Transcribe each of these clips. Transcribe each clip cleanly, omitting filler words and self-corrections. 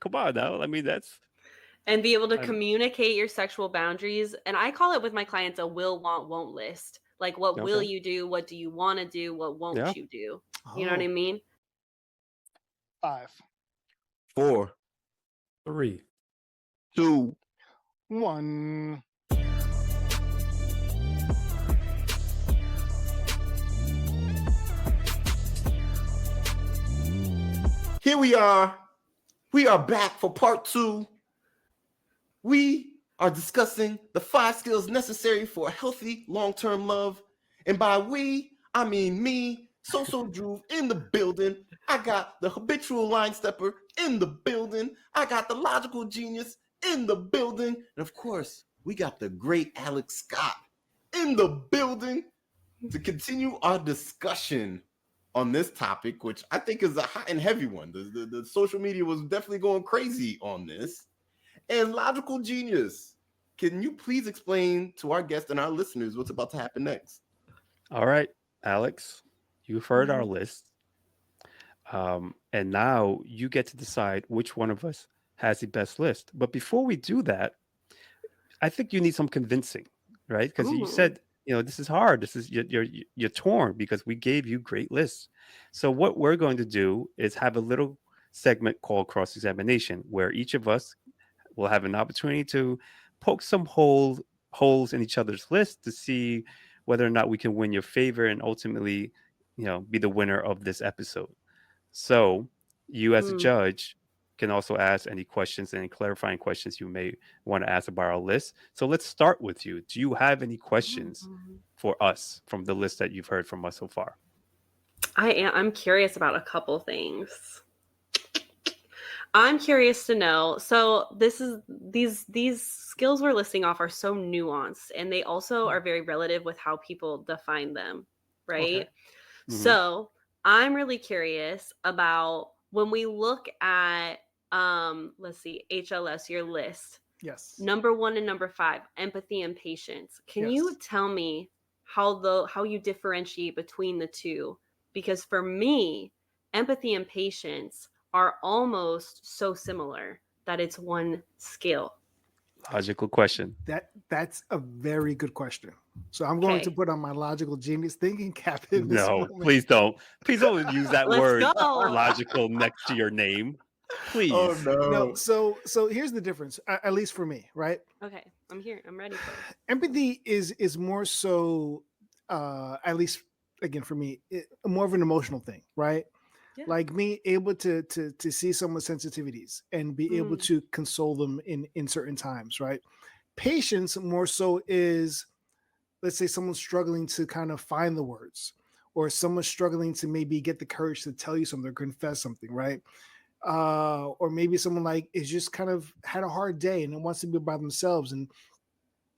Come on now. I mean, that's And be able to I'm communicate your sexual boundaries. And I call it with my clients a will, want, won't list. Like, what will okay. you do? What do you want to do? What Yeah. won't you do? You know what I Oh, mean? 5, 4, 3. 2. 1. Here we are. We are back for part 2. We are discussing the 5 skills necessary for a healthy long-term love. And by we, I mean me, So Drew in the building. I got the habitual line stepper in the building. I got the logical genius in the building. And of course, we got the great Alex Scot in the building to continue our discussion on this topic, which I think is a hot and heavy one. The social media was definitely going crazy on this. And logical genius, can you please explain to our guests and our listeners what's about to happen next? All right, Alex, you've heard our Mhm. list. And now you get to decide which one of us has the best list. But before we do that, I think you need some convincing, right? Because you Ooh. said, this is hard. This is you're torn because we gave you great lists. So what we're going to do is have a little segment called cross examination, where each of us will have an opportunity to poke some holes in each other's list to see whether or not we can win your favor and ultimately, be the winner of this episode. So you as a Mm. judge can also ask any questions and clarifying questions you may want to ask about our list. So let's start with you. Do you have any questions Mhm. for us from the list that you've heard from us so far? I'm curious about a couple things. I'm curious to know. So this is these skills we're listing off are so nuanced, and they also are very relative with how people define them, Okay. right? Hmm. So I'm really curious about when we look at let's see, HLS, your list. Yes. Number 1 and number 5, empathy and patience. Can you Yes. tell me how you differentiate between the two? Because for me, empathy and patience are almost so similar that it's one skill. Logical question. That's a very good question. So I'm going to Okay, put on my logical genius thinking cap in this No, moment. please don't. Please don't use that let's word go. logical next to your name. Oh Please. No, no. so here's the difference, at least for me, right? Okay, I'm here. I'm ready for it. Empathy is more so, at least again for me, more of an emotional thing, right? Yeah. Like me able to see someone's sensitivities and be able Mm, to console them in certain times, right? Patience more so is, let's say someone's struggling to kind of find the words, or someone's struggling to maybe get the courage to tell you something or confess something, right? Or maybe someone like is just kind of had a hard day and wants to be by themselves, and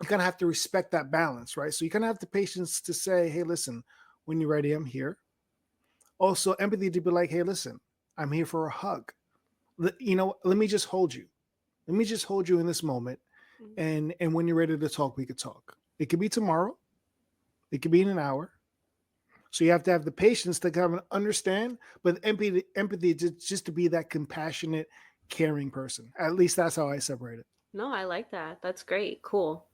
you kind of have to respect that balance, right? So you kind of have the patience to say, hey, listen, when you're ready, I'm here. Also empathy to be like, hey, listen, I'm here for a hug. Let me just hold you. Let me just hold you in this moment, mm. and when you're ready to talk, we could talk. It could be tomorrow, it could be in an hour. So you have to have the patience to kind of understand, but empathy just to be that compassionate, caring person. At least that's how I separate it. No, I like that. That's great. Cool.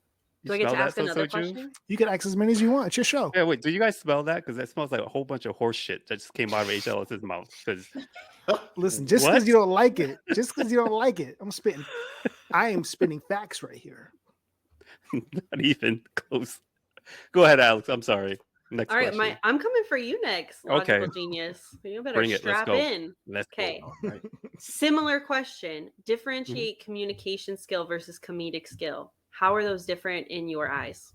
You Do I get smell to that, ask so another so Juve? question? You can ask as many as you want. It's your show. Yeah, wait, do you guys smell that? Because that smells like a whole bunch of horse shit that just came out of HLS's mouth. Because Listen, just what? because you don't like it, I am spitting facts right here. Not even close. Go ahead, Alex. I'm sorry. Next All right, question. I'm coming for you next, Okay, logical genius. You better bring it. Let's strap go. in. Let's go. Okay. All right. Similar question. Mhm. Differentiate communication skill versus comedic skill. How are those different in your eyes?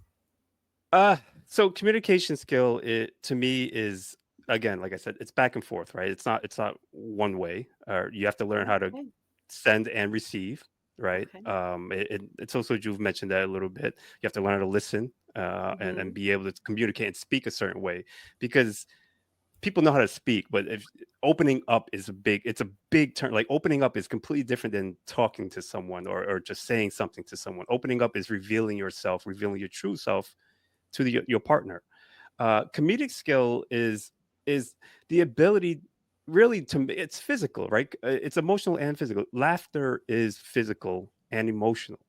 Uh, so communication skill, it to me is again, like I said, it's back and forth, right? It's not one way. Or you have to learn how to Okay. send and receive, right? Okay. It's also you've mentioned that a little bit. You have to learn how to listen, and Hmm. be able to communicate and speak a certain way because people know how to speak, but if opening up is it's a big term. Like opening up is completely different than talking to someone or just saying something to someone. Opening up is revealing yourself, revealing your true self to your partner. Comedic skill is the ability. really, to me, it's physical, right? It's emotional and physical. Laughter is physical and emotional.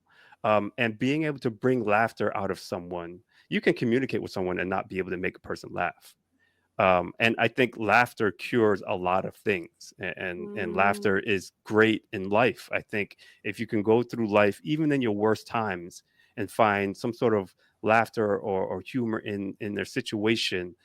And being able to bring laughter out of someone, you can communicate with someone and not be able to make a person laugh. And I think laughter cures a lot of things, and Mm, laughter is great in life. I think if you can go through life, even in your worst times, and find some sort of laughter or humor in their situation,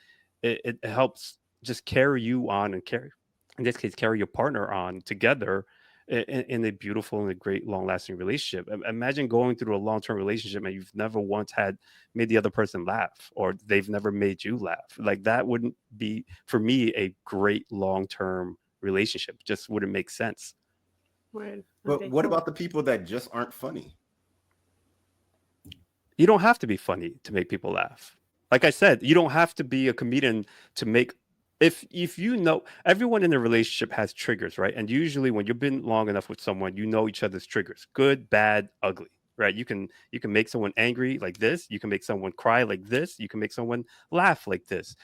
it helps just carry you on, and carry, in this case, carry your partner on together in a beautiful and a great long lasting relationship. Imagine going through a long term relationship and you've never once had made the other person laugh, or they've never made you laugh. Like, that wouldn't be, for me, a great long term relationship. Just wouldn't make sense. word. But Okay, what cool. about the people that just aren't funny? You don't have to be funny to make people laugh. Like I said, you don't have to be a comedian to make, if you know, everyone in a relationship has triggers, right? And usually when you've been long enough with someone, you know each other's triggers. Good, bad, ugly. Right? You can make someone angry like this, you can make someone cry like this, you can make someone laugh like this.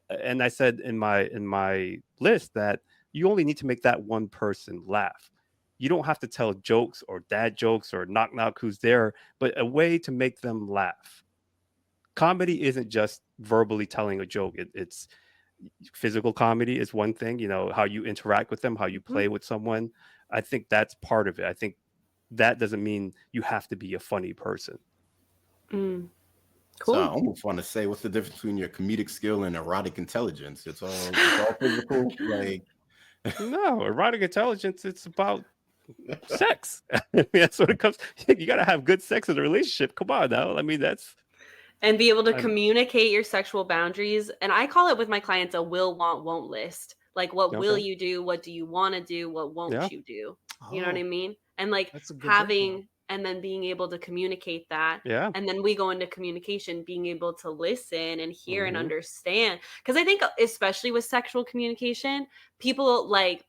And I said in my list that you only need to make that one person laugh. You don't have to tell jokes or dad jokes or knock knock who's there, but a way to make them laugh. Comedy isn't just verbally telling a joke. It's physical comedy is one thing, how you interact with them, how you Mhm. play with someone. I think that's part of it. I think that doesn't mean you have to be a funny person. Mm, So I cool. almost want to say, what's the difference between your comedic skill and erotic intelligence? It's all physical. Like, No, erotic intelligence, it's about sex. I mean, that's what it comes. You got to have good sex in a relationship. Come on now. I mean, that's And be able to I'm communicate your sexual boundaries. And I call it with my clients a will, want, won't list. Like, what will okay. you do? What do you want to do? What Yeah. won't you do? You know what I Oh, mean? And like that's a good breakdown. having, and then being able to communicate that. Yeah. And then we go into communication, being able to listen and hear and Hmm. understand. Because I think, especially with sexual communication, people like,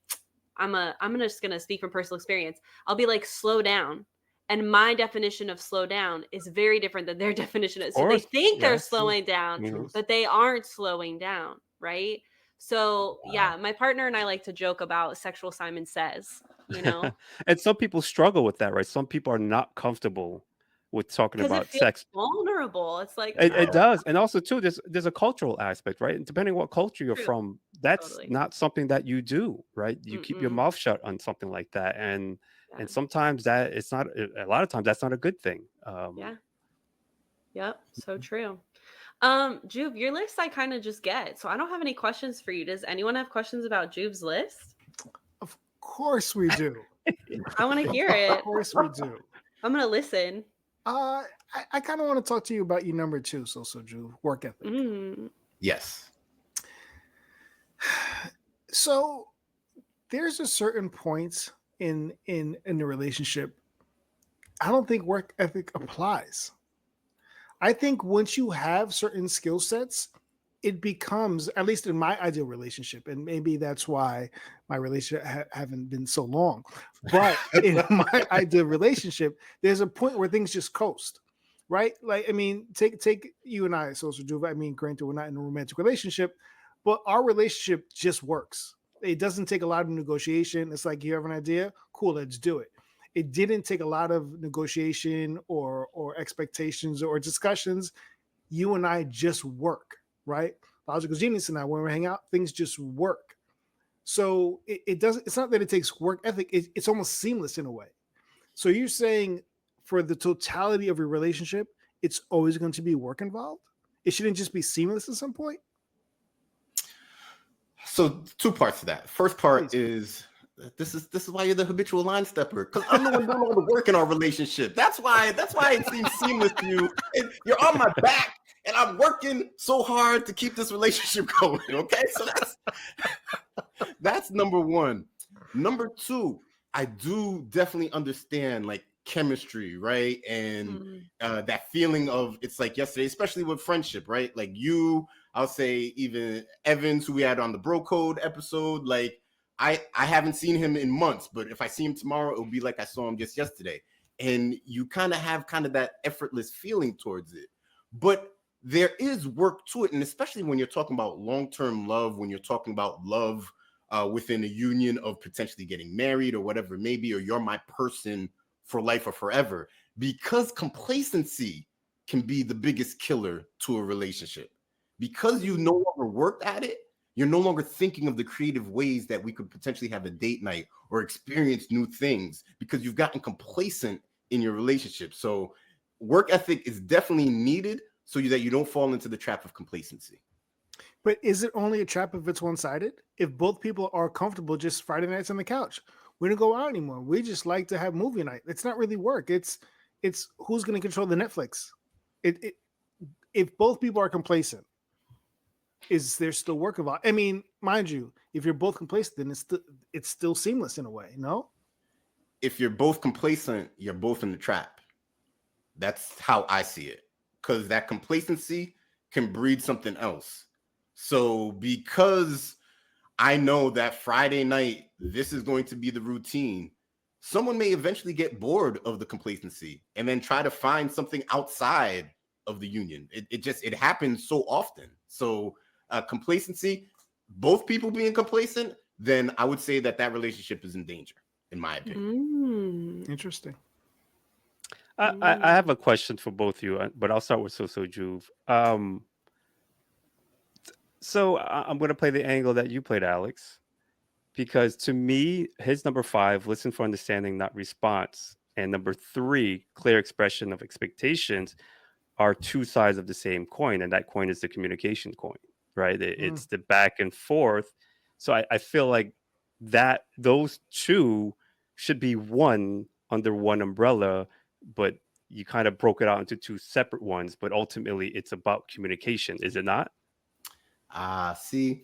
I'm just gonna speak from personal experience. I'll be like, slow down. And my definition of slow down is very different than their definition Of of, so they course. think they're Yeah. Truth, slowing down, Hmm. truth. but they aren't slowing down, right? So wow. yeah, my partner and I like to joke about sexual Simon Says, you know, And some people struggle with that, right? Some people are not comfortable with talking because it about feels sex. vulnerable. It's like, It does, and also too, there's a cultural aspect, right? And depending what culture you're true, from, that's totally. not something that you do, right? You keep your Mm-mm. mouth shut on something like that, and Yeah, and sometimes that it's not. A lot of times that's not a good thing. yeah, yep, so true. Juve, your list I kind of just get, so I don't have any questions for you. Does anyone have questions about Juve's list? Of course we do. I want to Of hear it. course we do. I'm gonna listen. Uh, I kind of want to talk to you about your number two, so Drew, work ethic. Mm. Yes. So there's a certain point in the relationship. I don't think work ethic applies. I think once you have certain skill sets, it becomes, at least in my ideal relationship, and maybe that's why my relationship haven't been so long. But in my ideal relationship, there's a point where things just coast, right? Like, I mean, take you and I, Social Juve. I mean, granted, we're not in a romantic relationship, but our relationship just works. It doesn't take a lot of negotiation. It's like, you have an idea, cool, let's do it. It didn't take a lot of negotiation or expectations or discussions. You and I just work, right? Logical Genius and I, when we hang out, things just work. So it doesn't. It's not that it takes work ethic. It's almost seamless in a way. So you're saying for the totality of your relationship, it's always going to be work involved. It shouldn't just be seamless at some point. So two parts to that. First part Please. is, this is why you're the habitual line stepper, because I'm the one doing all the work in our relationship. That's why it seems seamless to you. And you're on my back, and I'm working so hard to keep this relationship going. Okay, so that's number one. Number two, I do definitely understand like chemistry, right? And Mm. that feeling of, it's like yesterday, especially with friendship, right? Like you, I'll say even Evans, who we had on the Bro Code episode, like I haven't seen him in months, but if I see him tomorrow, it'll be like I saw him just yesterday. And you kind of have kind of that effortless feeling towards it. But there is work to it. And especially when you're talking about long-term love, when you're talking about love within a union of potentially getting married or whatever it may be, or you're my person for life or forever, because complacency can be the biggest killer to a relationship. Because you no longer worked at it, you're no longer thinking of the creative ways that we could potentially have a date night or experience new things, because you've gotten complacent in your relationship. So work ethic is definitely needed so that you don't fall into the trap of complacency. But is it only a trap if it's one-sided? If both people are comfortable just Friday nights on the couch, we don't go out anymore. We just like to have movie night. It's not really work. It's who's going to control the Netflix. If both people are complacent, is there still work involved? I mean, mind you, if you're both complacent, then it's still seamless in a way. No. If you're both complacent, you're both in the trap. That's how I see it, because that complacency can breed something else. So because I know that Friday night, this is going to be the routine, someone may eventually get bored of the complacency and then try to find something outside of the union. It happens so often. So complacency, both people being complacent, then I would say that relationship is in danger, in my opinion. Interesting. I have a question for both of you, but I'll start with So Juve. So I'm going to play the angle that you played, Alex, because to me, his number 5, listen for understanding, not response, and number 3, clear expression of expectations, are two sides of the same coin, and that coin is the communication coin, right? It's the back and forth. So I feel like that those two should be one under one umbrella, but you kind of broke it out into two separate ones. But ultimately, it's about communication, is it not? See,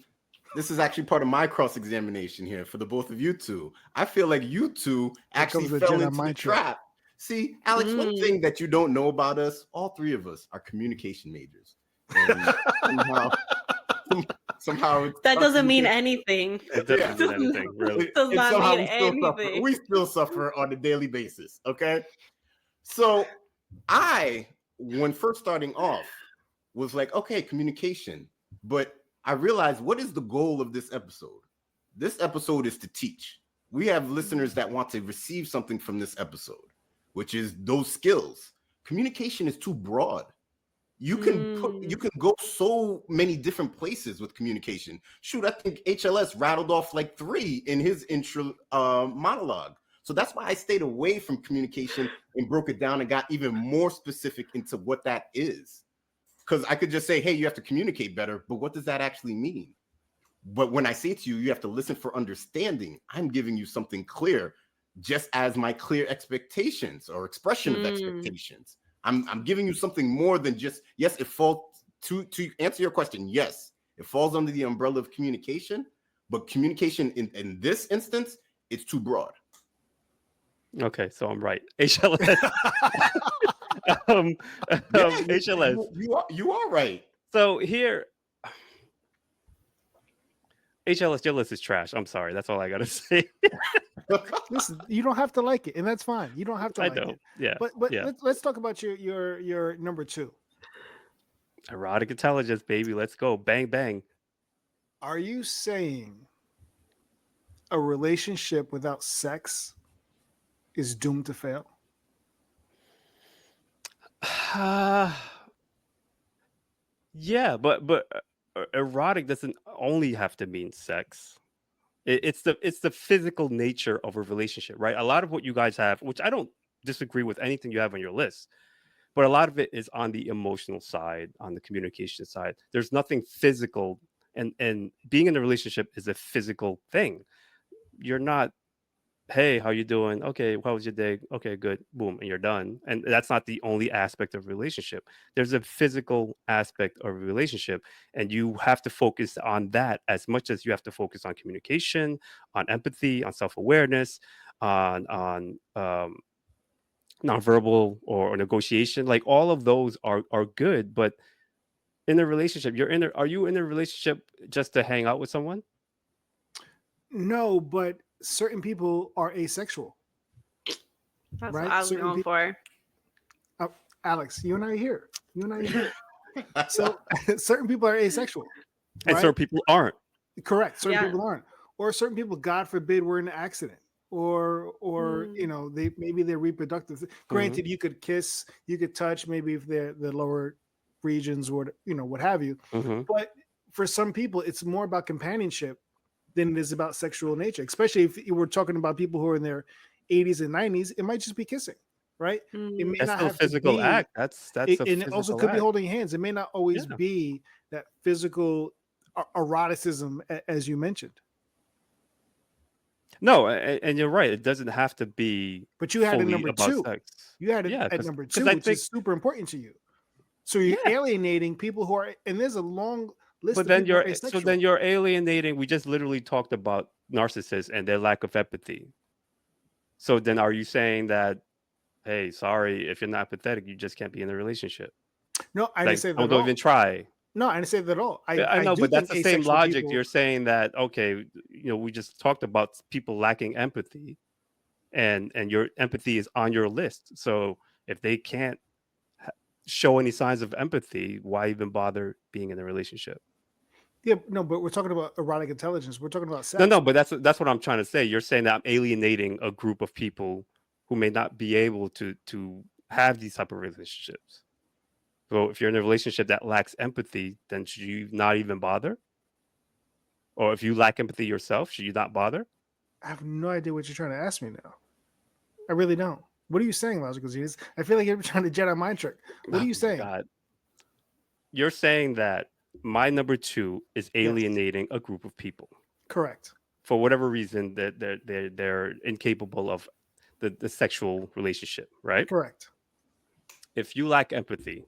this is actually part of my cross-examination here for the both of you two. I feel like you two actually fell into the trap. See, Alex, one thing that you don't know about us, all three of us are communication majors. And somehow that doesn't mean anything. It doesn't mean anything, really. It does not mean anything. We still suffer on a daily basis, okay? So I, when first starting off, was like, okay, communication. But I realized, what is the goal of this episode? This episode is to teach. We have listeners that want to receive something from this episode, which is those skills. Communication is too broad. You can go so many different places with communication. Shoot, I think HLS rattled off like 3 in his intro monologue. So that's why I stayed away from communication and broke it down and got even more specific into what that is. Because I could just say, hey, you have to communicate better, but what does that actually mean? But when I say to you, you have to listen for understanding, I'm giving you something clear, just as my clear expectations or expression of expectations. I'm giving you something more than just, yes, it falls to answer your question. Yes, it falls under the umbrella of communication, but communication in this instance, it's too broad. Okay, so I'm right. HLS. HLS. You are right. So here, HLS, your list is trash. I'm sorry. That's all I got to say. Listen, you don't have to like it, and that's fine. You don't have to like it. Yeah. But yeah. Let's talk about your number 2. Erotic intelligence, baby. Let's go. Bang, bang. Are you saying a relationship without sex is doomed to fail? Yeah, but erotic doesn't only have to mean sex. It's the physical nature of a relationship, right? A lot of what you guys have, which I don't disagree with anything you have on your list, but a lot of it is on the emotional side, on the communication side. There's nothing physical, and being in a relationship is a physical thing. You're not, hey, how you doing? Okay, how was your day? Okay, good. Boom, and you're done. And that's not the only aspect of a relationship. There's a physical aspect of a relationship, and you have to focus on that as much as you have to focus on communication, on empathy, on self-awareness, on nonverbal or negotiation. Like all of those are good, but in a relationship, are you in a relationship just to hang out with someone? No, but certain people are asexual. That's right? What I was going for. Alex, you and I are here. So certain people are asexual. And certain people aren't. Correct. Certain people aren't. or certain people, God forbid, were in an accident, or you know, they're reproductive. Granted, you could kiss, you could touch, maybe if they're the lower regions, or you know, what have you. But for some people, it's more about companionship than it is about sexual nature. Especially if you were talking about people who are in their 80s and 90s, it might just be kissing, right? It may That's not still a have to physical be. act. That's a And it also physical could be act. holding hands. It may not always Yeah. be that physical eroticism, as you mentioned. No, and you're right. It doesn't have to be But you had it fully number about two. sex. You had it Yeah, at number because two, I which think, is super important to you. So you're yeah. alienating people who are, and there's a long list But of then people who are you're asexual. alienating. We just literally talked about narcissists and their lack of empathy. So then, are you saying that, hey, sorry, if you're not empathetic, you just can't be in a relationship? No, I didn't Like, say that at don't all. even try. No, I didn't say that at all. I I know, do but that's think the same asexual logic. people. You're saying that, okay, we just talked about people lacking empathy, and your empathy is on your list. So if they can't show any signs of empathy, why even bother being in a relationship? Yeah, no, but we're talking about erotic intelligence. We're talking about No, sex. no, but that's what I'm trying to say. You're saying that I'm alienating a group of people who may not be able to have these type of relationships. So if you're in a relationship that lacks empathy, then should you not even bother? Or if you lack empathy yourself, should you not bother? I have no idea what you're trying to ask me now. I really don't. What are you saying, Logical Genius? I feel like you're trying to Jedi mind trick. What are you saying? God, you're saying that my number two is Yes. alienating a group of people Correct. for whatever reason that they're incapable of the sexual relationship, right? Correct. If you lack empathy,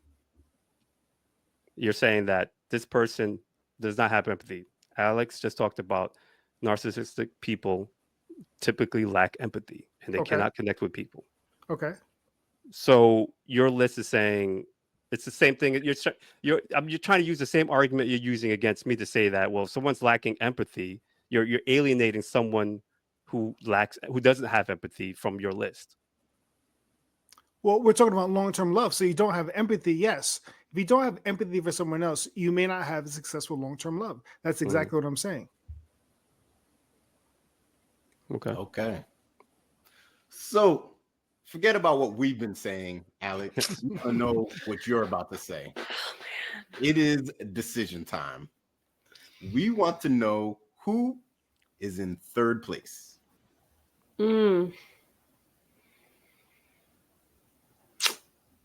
you're saying that this person does not have empathy. Alex just talked about narcissistic people typically lack empathy and they Okay. cannot connect with people. Okay. So your list is saying it's the same thing. You're trying to use the same argument you're using against me to say that, well, if someone's lacking empathy, you're alienating someone who doesn't have empathy from your list. Well, we're talking about long-term love. So you don't have empathy. Yes. If you don't have empathy for someone else, you may not have successful long-term love. That's exactly what I'm saying. Okay. So forget about what we've been saying, Alex. We want to know what you're about to say. It is decision time. We want to know who is in third place.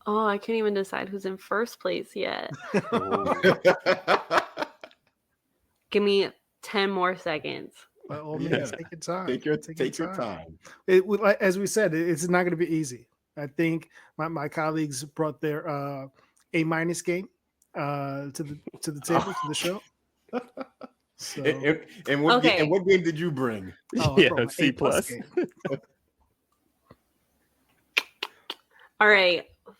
Oh, I can't even decide who's in first place yet. Give me 10 more seconds. By all means, take your time. Take your time. As we said, it's not going to be easy. I think my colleagues brought their A- game to the table, to the show. So, and what game did you bring? I brought my C+. game. All right. Oh,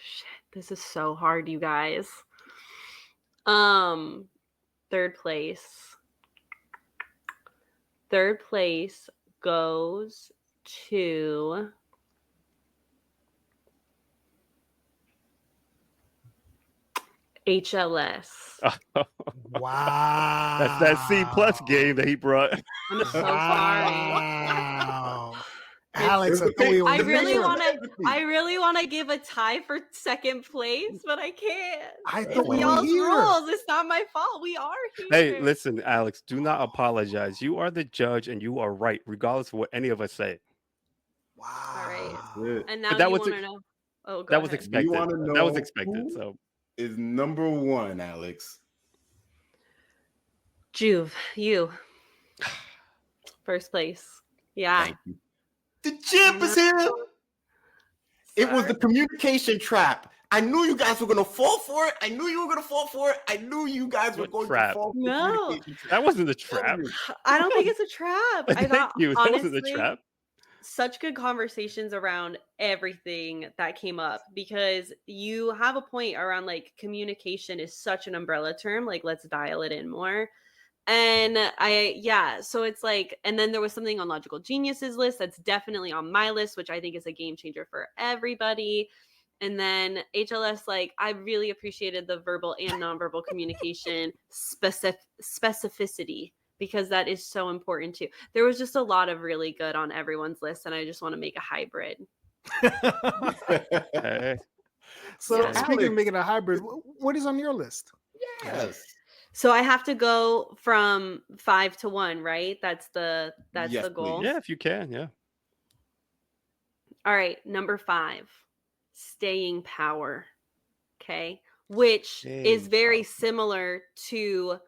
shit. This is so hard, you guys. Third place. Third place goes to HLS. Wow. That's that C+ game that he brought. I'm so sorry. Wow. Alex, I thought we were I really here. want to give a tie for second place, but I can't. I It's thought we were y'all's here. rules. It's not my fault. We are here. Hey, listen, Alex, do not apologize. You are the judge and you are right, regardless of what any of us say. Wow. All right. Good. And now But that you was want to know. Oh, go that was ahead. expected. We want to know That was expected. who So is number one, Alex. Juve, you. First place. Yeah. Thank you. The champ is here. It was the communication trap. I knew you guys were going to fall for it. I knew you were going to fall for it. I knew you guys were going to fall for the communication trap. That wasn't a trap. I don't think it's a trap. I Thank thought, you. That honestly, wasn't a trap. such good conversations around everything that came up, because you have a point around like communication is such an umbrella term. Like, let's dial it in more. And so it's like, and then there was something on Logical Genius's list that's definitely on my list, which I think is a game changer for everybody. And then HLS, like, I really appreciated the verbal and nonverbal communication specificity because that is so important too. There was just a lot of really good on everyone's list, and I just want to make a hybrid. Hey, So Yeah. speaking of Alex, making a hybrid, what is on your list? yes. So I have to go from 5 to 1, right? That's the Yes, goal. please. yeah, if you can, yeah. All right, number 5, staying power. Okay, which is Staying very power. similar to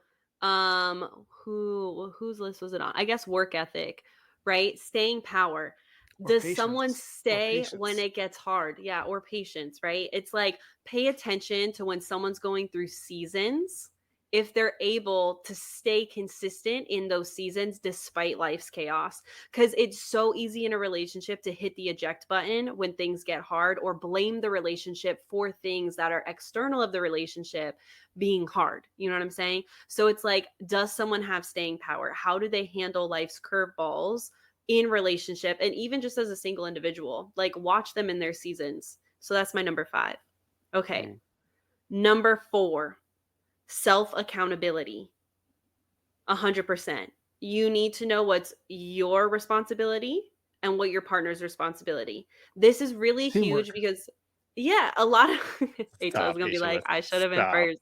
whose list was it on? I guess work ethic, right? Staying power. Or Does someone patience? Or stay when patience? it gets hard? Yeah, or patience, right? It's like pay attention to when someone's going through seasons, if they're able to stay consistent in those seasons despite life's chaos. Because it's so easy in a relationship to hit the eject button when things get hard, or blame the relationship for things that are external of the relationship being hard. You know what I'm saying? So it's like, does someone have staying power? How do they handle life's curveballs in relationship, and even just as a single individual? Like, watch them in their seasons. So that's my number 5. Okay. Mm. Number 4, self accountability. 100%. You need to know what's your responsibility and what your partner's responsibility. This is really huge Teamwork. because, yeah, a lot of HL is Stop, gonna be like, HOS. I should have been Stop. first.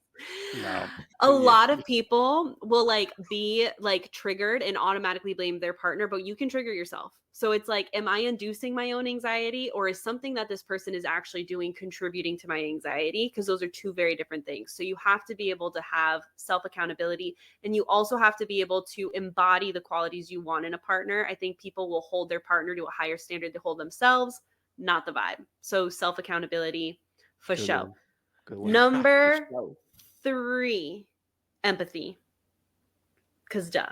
No. A Yeah. lot of people will like be like triggered and automatically blame their partner, but you can trigger yourself. So it's like, am I inducing my own anxiety, or is something that this person is actually doing contributing to my anxiety? Because those are two very different things. So you have to be able to have self accountability, and you also have to be able to embody the qualities you want in a partner. I think people will hold their partner to a higher standard they hold themselves, not the vibe. So self accountability for Good sure. one. Good one. Number Show. 3, empathy. Because duh.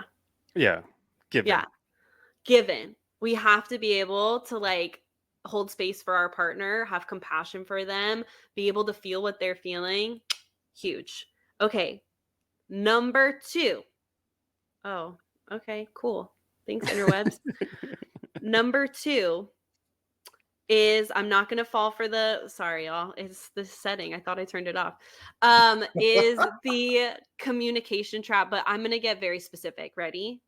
Yeah. Given. Yeah. Given. We have to be able to like hold space for our partner, have compassion for them, be able to feel what they're feeling. Huge. Okay. Number 2. Oh, okay, cool. Thanks, interwebs. Number 2 is, I'm not going to fall for the, sorry y'all, it's the setting. I thought I turned it off. Is the communication trap, but I'm going to get very specific. Ready?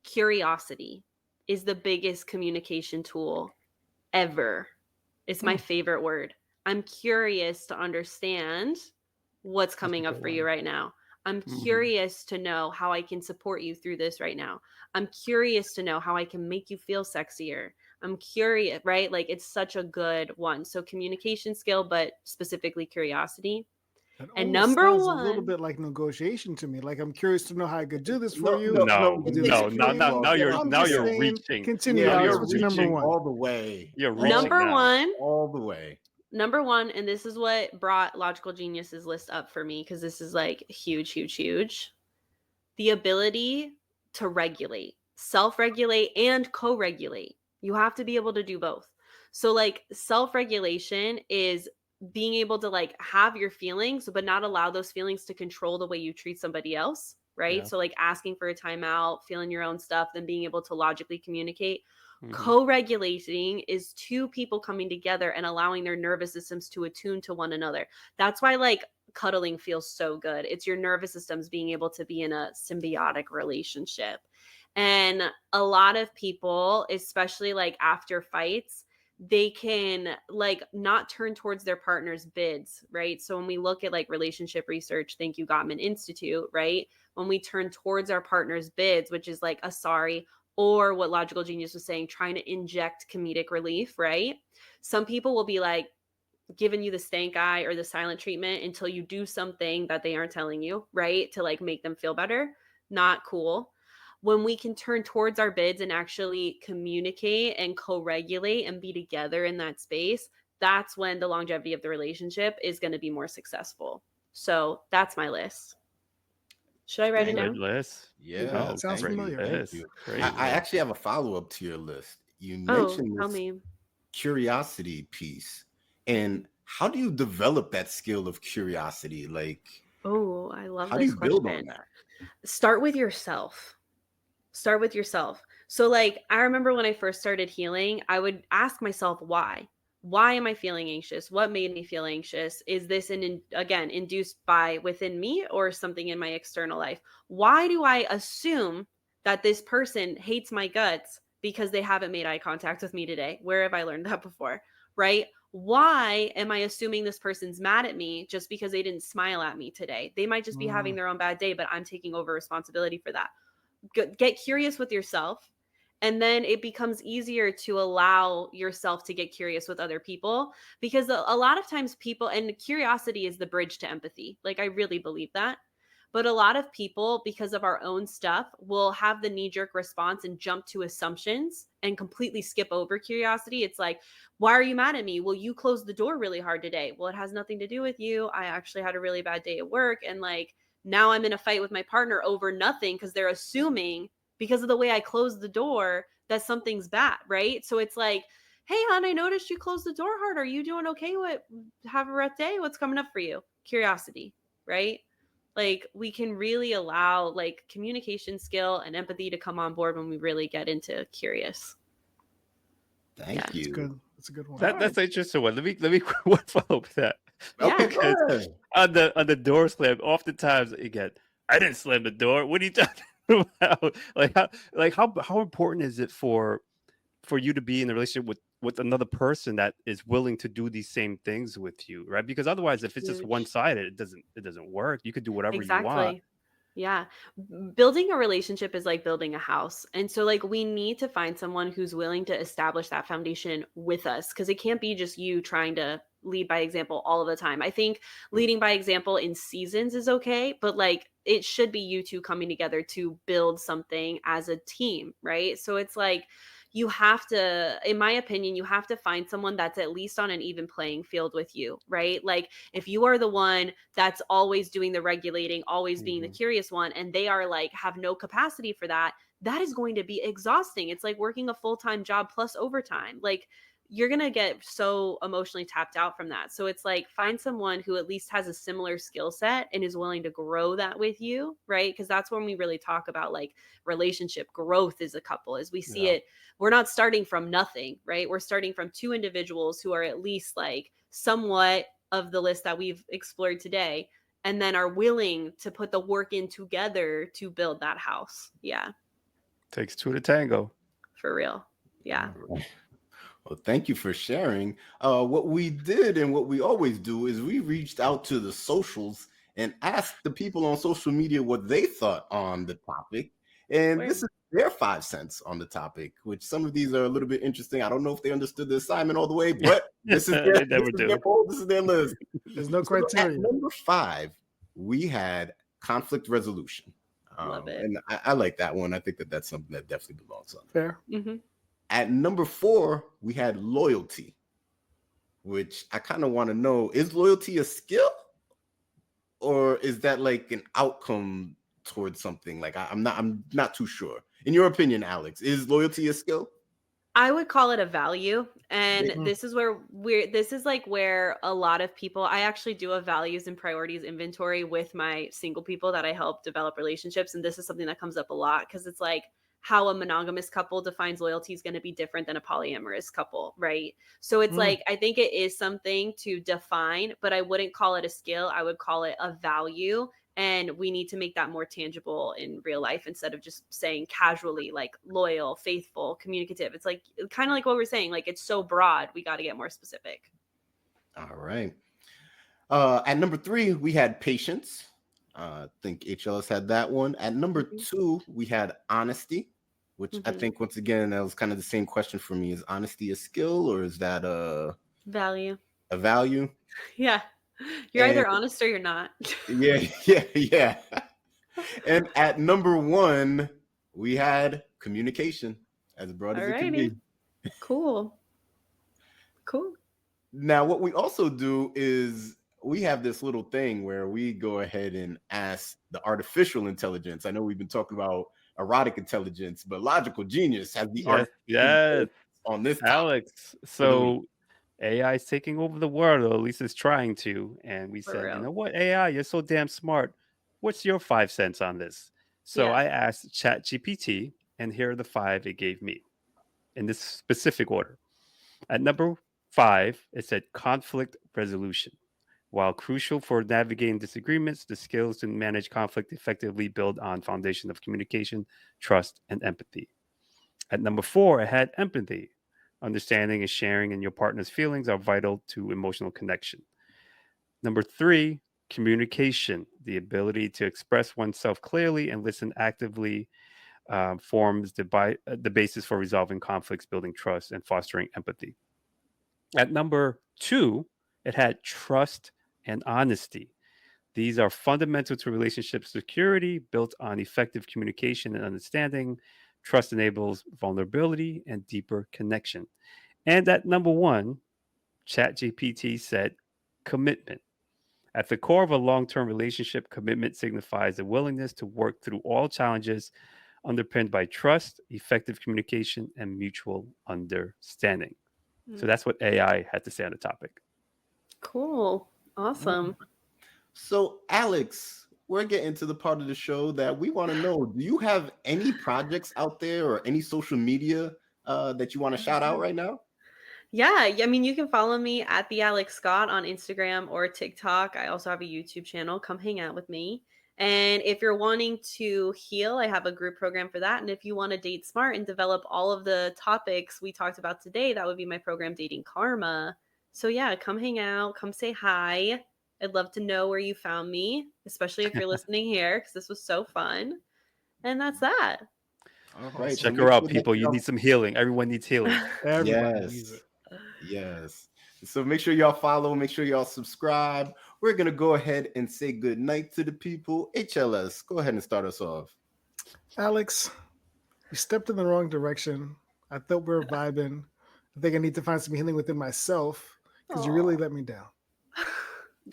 Curiosity is the biggest communication tool ever. It's my favorite word. I'm curious to understand what's That's a coming up good for you one. right now. I'm Mhm. curious to know how I can support you through this right now. I'm curious to know how I can make you feel sexier. I'm curious, right? Like, it's such a good one. So communication skill, but specifically curiosity. That And almost number sounds a little 1, bit like negotiation to me. Like, I'm curious to know how I could do this for No, you. no, no. No, I could do this no, for you. now you're I'm now just you're saying, reaching. continue, Yeah, Now Alex. you're What's your number reaching. 1? all the way. You're All- reaching number now. 1, all the way. number 1, and this is what brought Logical Genius's list up for me, because this is like huge, huge, huge. The ability to regulate, self-regulate, and co-regulate. You have to be able to do both. So like, self-regulation is being able to like have your feelings, but not allow those feelings to control the way you treat somebody else, right? Yeah. So like asking for a timeout, feeling your own stuff, then being able to logically communicate. Mhm. Co-regulating is 2 people coming together and allowing their nervous systems to attune to one another. That's why like cuddling feels so good. It's your nervous systems being able to be in a symbiotic relationship. And a lot of people, especially like after fights, they can like not turn towards their partner's bids, right? So when we look at like relationship research, thank you Gottman Institute, right? When we turn towards our partner's bids, which is like a sorry, or what Logical Genius was saying, trying to inject comedic relief, right? Some people will be like giving you the stank eye or the silent treatment until you do something that they aren't telling you, right? To like make them feel better. Not cool. When we can turn towards our bids and actually communicate and co-regulate and be together in that space, that's when the longevity of the relationship is going to be more successful. So that's my list. Should I write it Thank Good down? list. Yeah, Oh, Sounds great familiar. Thank list. you. Great I list. actually have a follow-up to your list. You Oh, mentioned tell this me. curiosity piece. And how do you develop that skill of curiosity? Like, Oh, I love how do this you build on question. that? Start with yourself. Start with yourself. So like, I remember when I first started healing, I would ask myself why. why am I feeling anxious? What made me feel anxious? Is this again induced by within me or something in my external life? Why do I assume that this person hates my guts because they haven't made eye contact with me today? Where have I learned that before? Right? Why am I assuming this person's mad at me just because they didn't smile at me today? They might just be having Mm, their own bad day, but I'm taking over responsibility for that. Get curious with yourself, and then it becomes easier to allow yourself to get curious with other people, because a lot of times people, and curiosity is the bridge to empathy, like I really believe that. But a lot of people, because of our own stuff, will have the knee jerk response and jump to assumptions and completely skip over curiosity. It's like, why are you mad at me? Well, you closed the door really hard today. Well, it has nothing to do with you. I actually had a really bad day at work, and like now I'm in a fight with my partner over nothing because they're assuming, because of the way I closed the door, that something's bad, right? So it's like, hey, hon, I noticed you closed the door hard. Are you doing okay? What, have a rough day? What's coming up for you? Curiosity, right? Like we can really allow like communication skill and empathy to come on board when we really get into curious. Thank it's you. good. It's a good one. All right. That's an interesting one. Let me one follow up with that. Okay, Yeah. go Because ahead. on the door slam, oftentimes you get, I didn't slam the door. What are you talking about? Like how important is it for you to be in a relationship with another person that is willing to do these same things with you, right? Because otherwise, if it's just one Huge. sided, it doesn't work. You could do whatever you want. Exactly. Yeah. Building a relationship is like building a house. And so like we need to find someone who's willing to establish that foundation with us, because it can't be just you trying to lead by example all of the time. I think leading by example in seasons is okay, but like it should be you two coming together to build something as a team, right? So it's like you have to, in my opinion, you have to find someone that's at least on an even playing field with you, right? Like if you are the one that's always doing the regulating, always being the Mhm. curious one, and they are like have no capacity for that, that is going to be exhausting. It's like working a full-time job plus overtime. Like you're going to get so emotionally tapped out from that. So it's like find someone who at least has a similar skill set and is willing to grow that with you, right? Because that's when we really talk about like relationship growth as a couple, as we see Yeah. it. We're not starting from nothing, right? We're starting from two individuals who are at least like somewhat of the list that we've explored today, and then are willing to put the work in together to build that house. Yeah, Takes two to tango. for real. Yeah. All right. Well, thank you for sharing. What we did and what we always do is we reached out to the socials and asked the people on social media what they thought on the topic. And this Word. is their 5 cents on the topic, which some of these are a little bit interesting. I don't know if they understood the assignment all the way, but this is their They this never is their do. poll, this is their list. There's no So at criteria. number 5, we had conflict resolution. Love it. And I like that one. I think that that's something that definitely belongs on there. Fair. Mm-hmm. At number 4, we had loyalty, which I kind of want to know, is loyalty a skill or is that like an outcome towards something? Like I'm not too sure. In your opinion, Alex, is loyalty a skill? I would call it a value. And Mm. this is where this is like where a lot of people, I actually do a values and priorities inventory with my single people that I help develop relationships. And this is something that comes up a lot because it's like how a monogamous couple defines loyalty is going to be different than a polyamorous couple, right? So it's Mm. like, I think it is something to define, but I wouldn't call it a skill. I would call it a value. And we need to make that more tangible in real life instead of just saying casually like loyal, faithful, communicative. It's like kind of like what we're saying, like it's so broad, we got to get more specific. All right. At number 3, we had patience. I think HLS had that one. At number Mhm. 2, we had honesty, which I Mhm. think once again that was kind of the same question for me. Is honesty a skill or is that Value. a value? Yeah. You're And either honest or you're not. yeah, yeah. And at number 1, we had communication, as broad as All it can righty. be. Cool. Cool. Now, what we also do is we have this little thing where we go ahead and ask the artificial intelligence. I know we've been talking about erotic intelligence, but logical genius has the Yes, artificial yes, intelligence on this topic. Alex. What do we? So AI is taking over the world, or at least it's trying to. And we For said, you real. know what, AI, you're so damn smart. What's your 5 cents on this? So Yeah. I asked ChatGPT, and here are the 5 it gave me in this specific order. At number 5, it said conflict resolution. While crucial for navigating disagreements, the skills to manage conflict effectively build on foundation of communication, trust, and empathy. At number 4, it had empathy. Understanding and sharing in your partner's feelings are vital to emotional connection. Number 3, communication. The ability to express oneself clearly and listen actively forms the basis for resolving conflicts, building trust, and fostering empathy. At number 2, it had trust and honesty. These are fundamental to relationship security, built on effective communication and understanding. Trust enables vulnerability and deeper connection. And at number 1, ChatGPT said commitment. At the core of a long term relationship, commitment signifies the willingness to work through all challenges underpinned by trust, effective communication, and mutual understanding. So that's what AI had to say on the topic. Cool. Awesome. So, Alex, we're getting to the part of the show that we want to know. Do you have any projects out there or any social media that you want to shout out right now? Yeah, I mean, you can follow me at the Alex Scot on Instagram or TikTok. I also have a YouTube channel. Come hang out with me. And if you're wanting to heal, I have a group program for that. And if you want to date smart and develop all of the topics we talked about today, that would be my program, Dating Karma. So yeah, come hang out, come say hi. I'd love to know where you found me, especially if you're listening here, because this was so fun. And that's that. All right. Check make her out, sure that people. You y'all- need some healing. Everyone needs healing. Everybody needs Yes. it. Yes. So make sure y'all follow, make sure y'all subscribe. We're going to go ahead and say good night to the people. HLS, go ahead and start us off. Alex, you stepped in the wrong direction. I thought we were vibing. I think I need to find some healing within myself because you really let me down.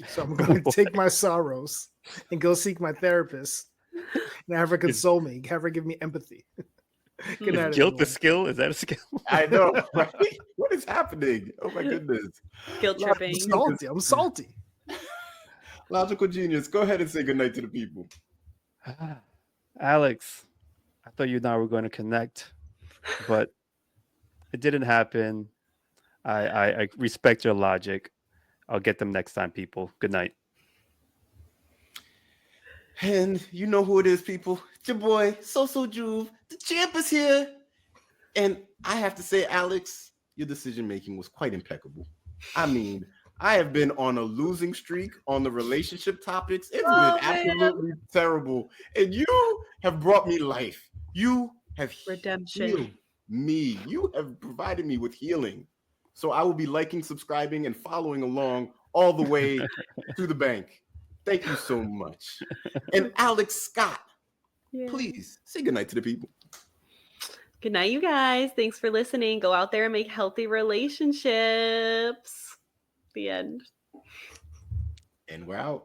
So I'm going to take my sorrows and go seek my therapist and have her console me, have her give me empathy. Good night, Is guilt a everyone. skill? Is that a skill? I know, right? What is happening? Oh my goodness. Guilt tripping. I'm salty. I'm salty. Logical genius, go ahead and say good night to the people. Alex, I thought you and I were going to connect, but it didn't happen. I respect your logic. I'll get them next time, people. Good night. And you know who it is, people. It's your boy, So Juve. The champ is here. And I have to say, Alex, your decision making was quite impeccable. I mean, I have been on a losing streak on the relationship topics. It's been absolutely terrible. And you have brought me life. You have Redemption. healed me. You have provided me with healing. So I will be liking, subscribing, and following along all the way to the bank. Thank you so much. And Alex Scot, please say goodnight to the people. Good night, you guys. Thanks for listening. Go out there and make healthy relationships. The end. And we're out.